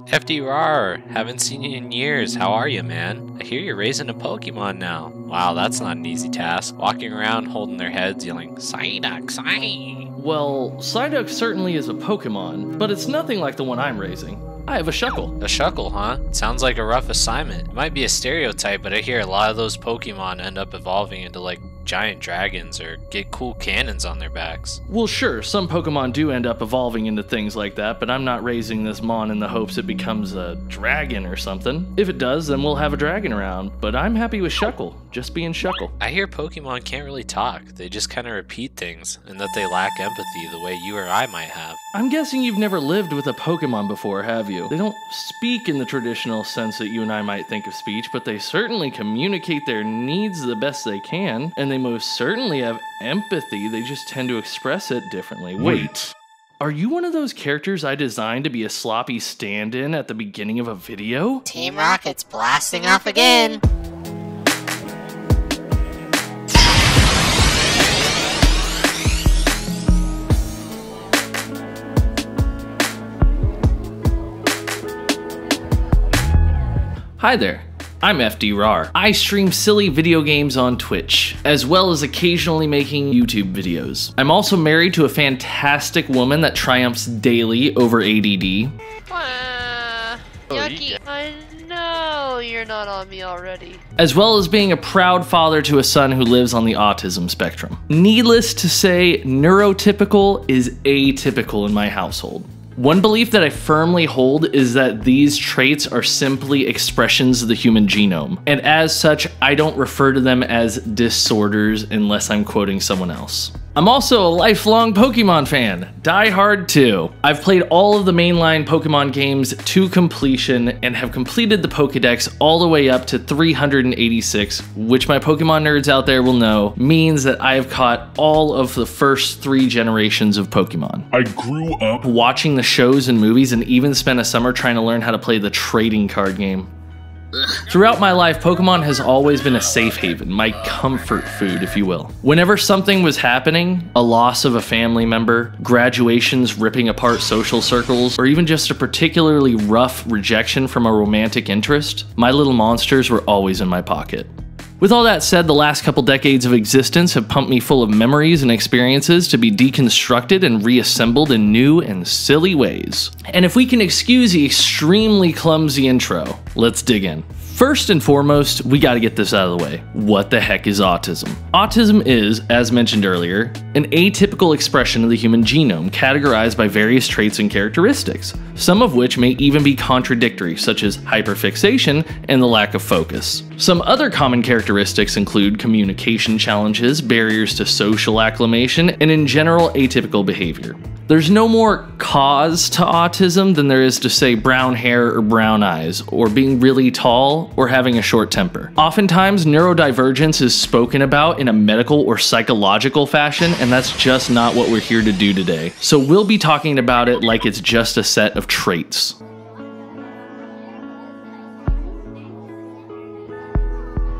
FDRawr, haven't seen you in years. How are you, man? I hear you're raising a Pokemon now. Wow, that's not an easy task. Walking around holding their heads yelling, Psyduck, Psy! Well, Psyduck certainly is a Pokemon, but it's nothing like the one I'm raising. I have a Shuckle. A Shuckle, huh? Sounds like a rough assignment. It might be a stereotype, but I hear a lot of those Pokemon end up evolving into like giant dragons or get cool cannons on their backs. Well, sure, some Pokemon do end up evolving into things like that, but I'm not raising this Mon in the hopes it becomes a dragon or something. If it does, then we'll have a dragon around, but I'm happy with Shuckle, just being Shuckle. I hear Pokemon can't really talk. They just kind of repeat things, and that they lack empathy the way you or I might have. I'm guessing you've never lived with a Pokemon before, have you? They don't speak in the traditional sense that you and I might think of speech, but they certainly communicate their needs the best they can, and they most certainly have empathy. They just tend to express it differently. Wait. Are you one of those characters I designed to be a sloppy stand-in at the beginning of a video? Team Rocket's blasting off again! Hi there, I'm FDRawr. I stream silly video games on Twitch, as well as occasionally making YouTube videos. I'm also married to a fantastic woman that triumphs daily over ADD. Yucky. I know you're not on me already. As well as being a proud father to a son who lives on the autism spectrum. Needless to say, neurotypical is atypical in my household. One belief that I firmly hold is that these traits are simply expressions of the human genome, and as such, I don't refer to them as disorders unless I'm quoting someone else. I'm also a lifelong Pokemon fan, die hard too. I've played all of the mainline Pokemon games to completion and have completed the Pokedex all the way up to 386, which my Pokemon nerds out there will know means that I have caught all of the first 3 generations of Pokemon. I grew up watching the shows and movies and even spent a summer trying to learn how to play the trading card game. Throughout my life, Pokemon has always been a safe haven, my comfort food, if you will. Whenever something was happening, a loss of a family member, graduations ripping apart social circles, or even just a particularly rough rejection from a romantic interest, my little monsters were always in my pocket. With all that said, the last couple decades of existence have pumped me full of memories and experiences to be deconstructed and reassembled in new and silly ways. And if we can excuse the extremely clumsy intro, let's dig in. First and foremost, we gotta get this out of the way. What the heck is autism? Autism is, as mentioned earlier, an atypical expression of the human genome categorized by various traits and characteristics, some of which may even be contradictory, such as hyperfixation and the lack of focus. Some other common characteristics include communication challenges, barriers to social acclimation, and in general atypical behavior. There's no more cause to autism than there is to, say, brown hair or brown eyes, or being really tall, or having a short temper. Oftentimes, neurodivergence is spoken about in a medical or psychological fashion, and that's just not what we're here to do today. So we'll be talking about it like it's just a set of traits.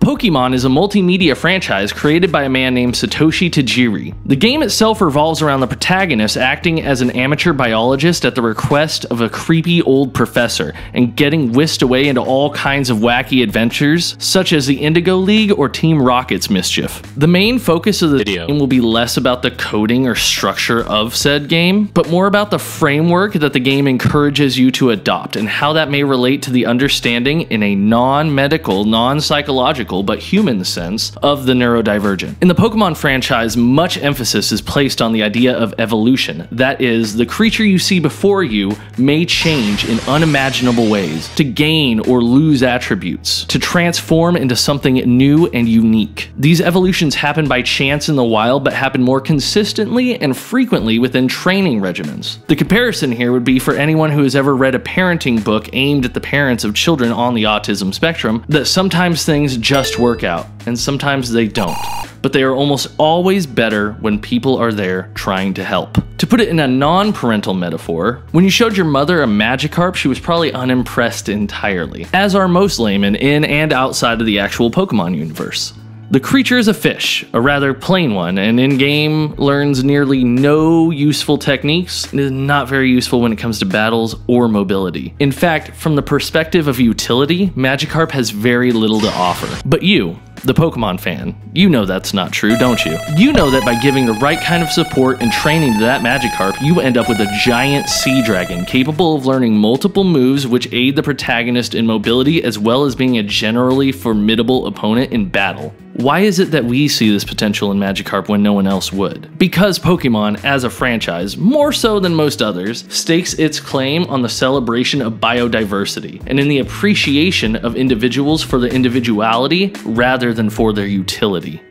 Pokémon is a multimedia franchise created by a man named Satoshi Tajiri. The game itself revolves around the protagonist acting as an amateur biologist at the request of a creepy old professor and getting whisked away into all kinds of wacky adventures, such as the Indigo League or Team Rocket's mischief. The main focus of the game will be less about the coding or structure of said game, but more about the framework that the game encourages you to adopt and how that may relate to the understanding in a non-medical, non-psychological, but human sense of the neurodivergent. In the Pokemon franchise, much emphasis is placed on the idea of evolution. That is, the creature you see before you may change in unimaginable ways, to gain or lose attributes, to transform into something new and unique. These evolutions happen by chance in the wild, but happen more consistently and frequently within training regimens. The comparison here would be for anyone who has ever read a parenting book aimed at the parents of children on the autism spectrum, that sometimes things just work out, and sometimes they don't. But they are almost always better when people are there trying to help. To put it in a non-parental metaphor, when you showed your mother a Magikarp, she was probably unimpressed entirely, as are most laymen in and outside of the actual Pokemon universe. The creature is a fish, a rather plain one, and in-game learns nearly no useful techniques and is not very useful when it comes to battles or mobility. In fact, from the perspective of utility, Magikarp has very little to offer. But you, the Pokemon fan, you know that's not true, don't you? You know that by giving the right kind of support and training to that Magikarp, you end up with a giant sea dragon capable of learning multiple moves which aid the protagonist in mobility as well as being a generally formidable opponent in battle. Why is it that we see this potential in Magikarp when no one else would? Because Pokemon, as a franchise, more so than most others, stakes its claim on the celebration of biodiversity and in the appreciation of individuals for their individuality rather than for their utility.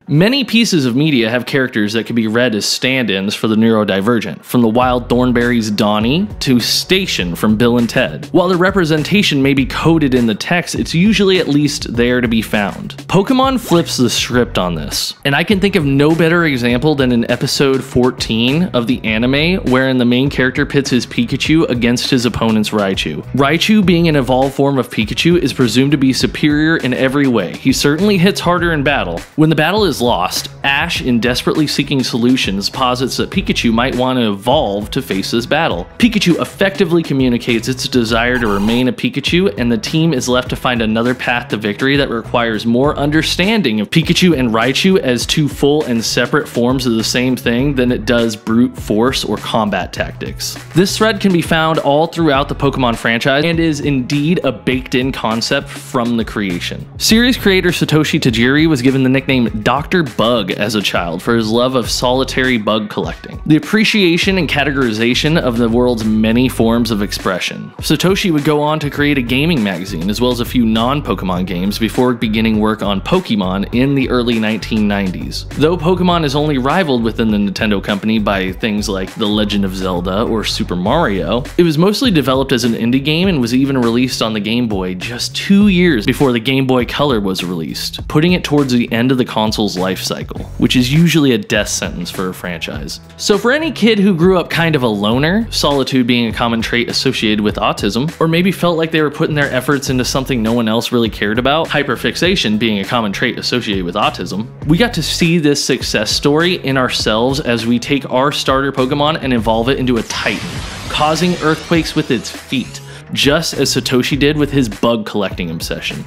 Many pieces of media have characters that can be read as stand-ins for the neurodivergent, from the Wild Thornberry's Donnie to Station from Bill and Ted. While the representation may be coded in the text, it's usually at least there to be found. Pokemon flips the script on this, and I can think of no better example than in episode 14 of the anime, wherein the main character pits his Pikachu against his opponent's Raichu. Raichu, being an evolved form of Pikachu, is presumed to be superior in every way. He certainly hits harder in battle. When the battle is lost, Ash, in desperately seeking solutions, posits that Pikachu might want to evolve to face this battle. Pikachu effectively communicates its desire to remain a Pikachu, and the team is left to find another path to victory that requires more understanding of Pikachu and Raichu as two full and separate forms of the same thing than it does brute force or combat tactics. This thread can be found all throughout the Pokemon franchise and is indeed a baked-in concept from the creation. Series creator Satoshi Tajiri was given the nickname Dr. Bug as a child for his love of solitary bug collecting, the appreciation and categorization of the world's many forms of expression. Satoshi would go on to create a gaming magazine as well as a few non-Pokemon games before beginning work on Pokemon in the early 1990s. Though Pokemon is only rivaled within the Nintendo company by things like The Legend of Zelda or Super Mario, it was mostly developed as an indie game and was even released on the Game Boy just 2 years before the Game Boy Color was released, putting it towards the end of the console's life cycle, which is usually a death sentence for a franchise. So for any kid who grew up kind of a loner, solitude being a common trait associated with autism, or maybe felt like they were putting their efforts into something no one else really cared about, hyperfixation being a common trait associated with autism, we got to see this success story in ourselves as we take our starter Pokemon and evolve it into a Titan, causing earthquakes with its feet, just as Satoshi did with his bug collecting obsession.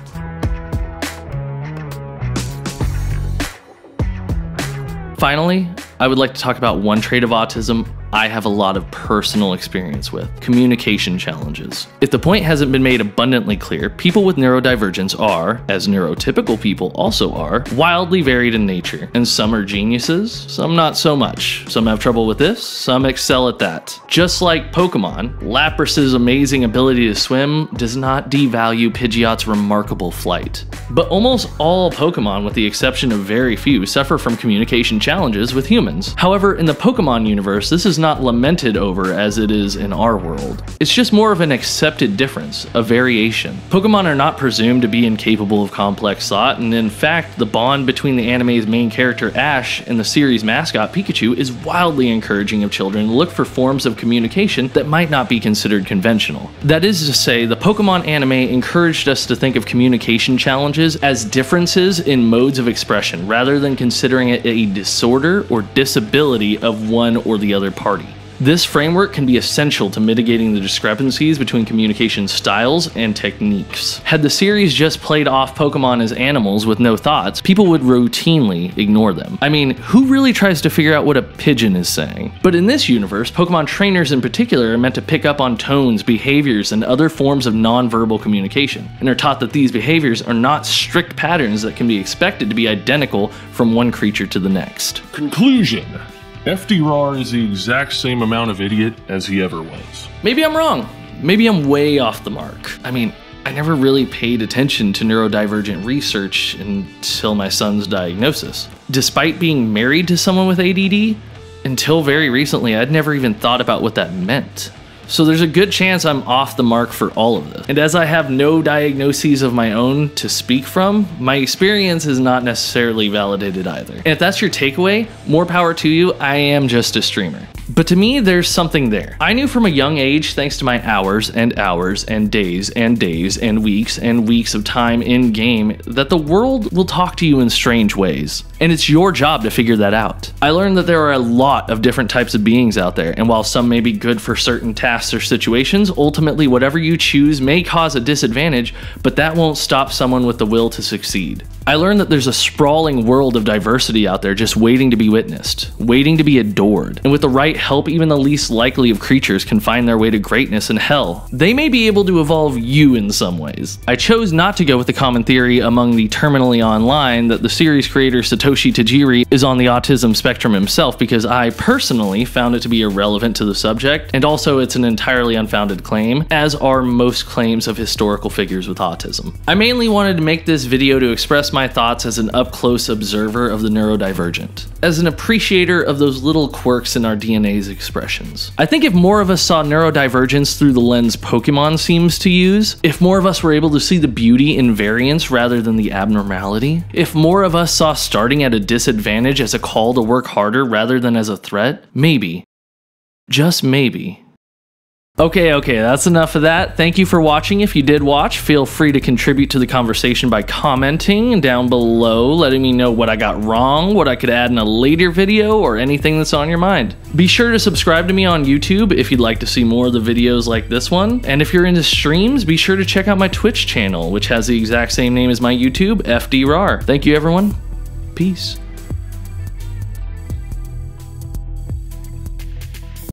Finally, I would like to talk about one trait of autism I have a lot of personal experience with: communication challenges. If the point hasn't been made abundantly clear, people with neurodivergence are, as neurotypical people also are, wildly varied in nature, and some are geniuses, some not so much. Some have trouble with this, some excel at that. Just like Pokemon, Lapras's amazing ability to swim does not devalue Pidgeot's remarkable flight. But almost all Pokemon, with the exception of very few, suffer from communication challenges with humans. However, in the Pokemon universe, this is not lamented over as it is in our world. It's just more of an accepted difference, a variation. Pokemon are not presumed to be incapable of complex thought, and in fact, the bond between the anime's main character Ash and the series mascot Pikachu is wildly encouraging of children to look for forms of communication that might not be considered conventional. That is to say, the Pokemon anime encouraged us to think of communication challenges as differences in modes of expression, rather than considering it a disorder or disability of one or the other party. This framework can be essential to mitigating the discrepancies between communication styles and techniques. Had the series just played off Pokemon as animals with no thoughts, people would routinely ignore them. I mean, who really tries to figure out what a pigeon is saying? But in this universe, Pokemon trainers in particular are meant to pick up on tones, behaviors, and other forms of non-verbal communication, and are taught that these behaviors are not strict patterns that can be expected to be identical from one creature to the next. Conclusion. FDRawr is the exact same amount of idiot as he ever was. Maybe I'm wrong. Maybe I'm way off the mark. I mean, I never really paid attention to neurodivergent research until my son's diagnosis. Despite being married to someone with ADD, until very recently, I'd never even thought about what that meant. So there's a good chance I'm off the mark for all of this. And as I have no diagnoses of my own to speak from, my experience is not necessarily validated either. And if that's your takeaway, more power to you. I am just a streamer. But to me, there's something there. I knew from a young age, thanks to my hours and hours and days and days and weeks of time in game, that the world will talk to you in strange ways. And it's your job to figure that out. I learned that there are a lot of different types of beings out there, and while some may be good for certain tasks or situations, ultimately whatever you choose may cause a disadvantage, but that won't stop someone with the will to succeed. I learned that there's a sprawling world of diversity out there just waiting to be witnessed, waiting to be adored, and with the right help, even the least likely of creatures can find their way to greatness, and hell, they may be able to evolve you in some ways. I chose not to go with the common theory among the terminally online that the series creator Satoshi Tajiri is on the autism spectrum himself, because I personally found it to be irrelevant to the subject, and also it's an entirely unfounded claim, as are most claims of historical figures with autism. I mainly wanted to make this video to express my thoughts as an up-close observer of the neurodivergent, as an appreciator of those little quirks in our DNA's expressions. I think if more of us saw neurodivergence through the lens Pokémon seems to use, if more of us were able to see the beauty in variance rather than the abnormality, if more of us saw starting at a disadvantage as a call to work harder rather than as a threat, maybe, just maybe. Okay, that's enough of that. Thank you for watching. If you did watch, feel free to contribute to the conversation by commenting down below, letting me know what I got wrong, what I could add in a later video, or anything that's on your mind. Be sure to subscribe to me on YouTube if you'd like to see more of the videos like this one. And if you're into streams, be sure to check out my Twitch channel, which has the exact same name as my YouTube, FDRawr. Thank you, everyone. Peace.